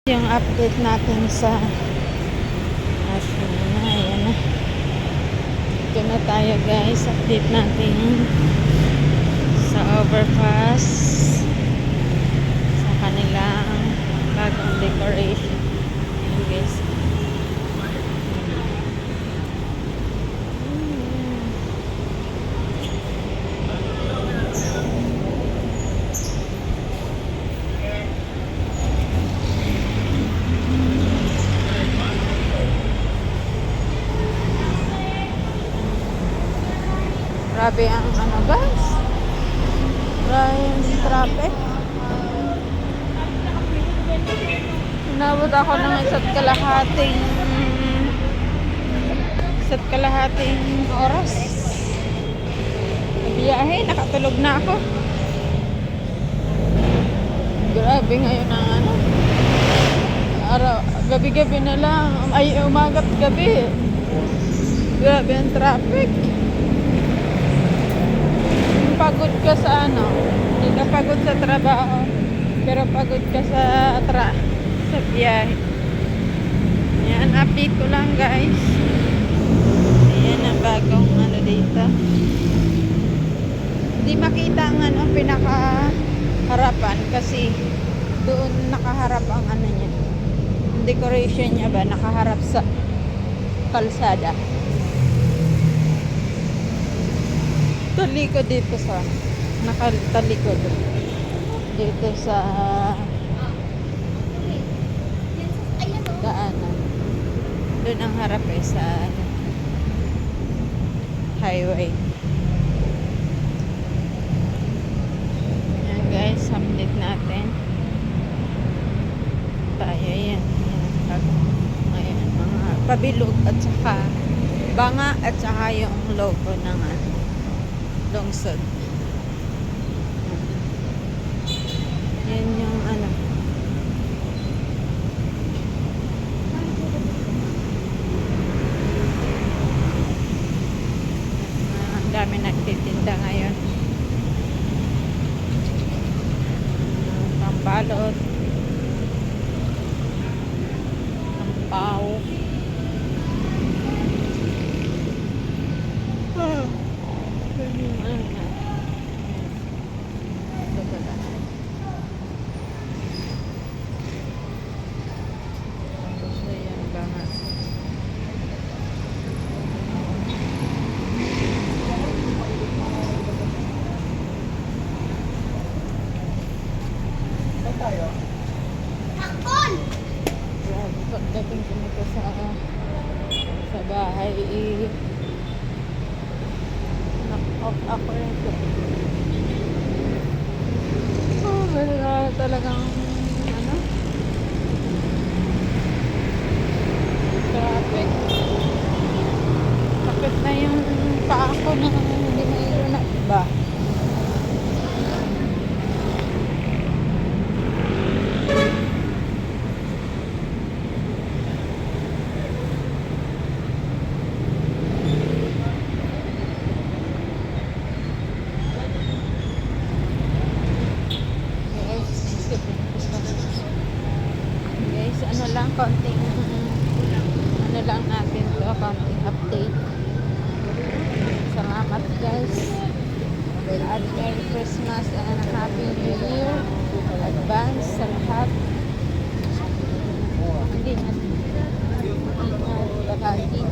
Yung update natin sa ayan na. Ito na tayo guys. Update natin sa overpass sa kanilang bagong decoration. Ayan guys. Grabe ang ano guys. Grabe yung traffic. Inabot ako ng isa't kalahating oras. Biyahe, nakatulog na ako. Grabe ngayon ang ano. Gabi-gabi na lang. Ay, umaga't gabi. Grabe ang traffic. Pagod ka sa ano, hindi ka pagod sa trabaho, pero pagod ka sa biyahe. Yan, update ko lang guys. Ayan ang bagong ano dito. Hindi makita ang ano, pinakaharapan kasi doon nakaharap ang ano niya. Decoration niya ba, nakaharap sa kalsada. Talikod dito sa nakatalikod dito sa daanan. Doon ang harap sa highway. Ayan guys, update natin tayo. Yan ayan, mga pabilog at saka banga at saka yung logo ng lungsod. Yan yung ano. Ang dami nagtitinda ngayon. Pambalot. Pampaw. Pagdating ko nito sa bahay, knock-off ako ito. Talagang ano, traffic. Sakit na yung paa ko na hindi mayroon na ba. Ano lang, konting ano lang natin to, konting update. Salamat guys, at Merry Christmas and Happy New Year advance sa lahat. Hindi na lagi.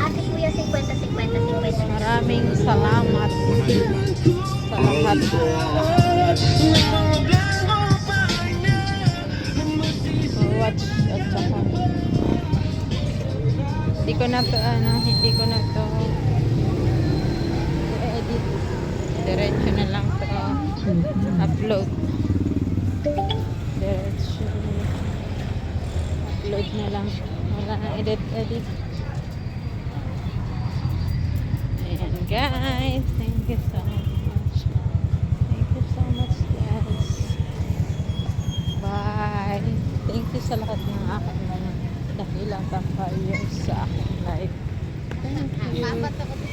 Ate Kuya 50-50. Maraming salamat sa lahat. Watch at saka hindi ko na to edit, diretso na lang to upload, diretso upload na lang, wala na edit. Ayan guys, thank you so much guys, bye. Thank you sa lahat ng aking mga dakilang tampayers sa aking live. Thank you.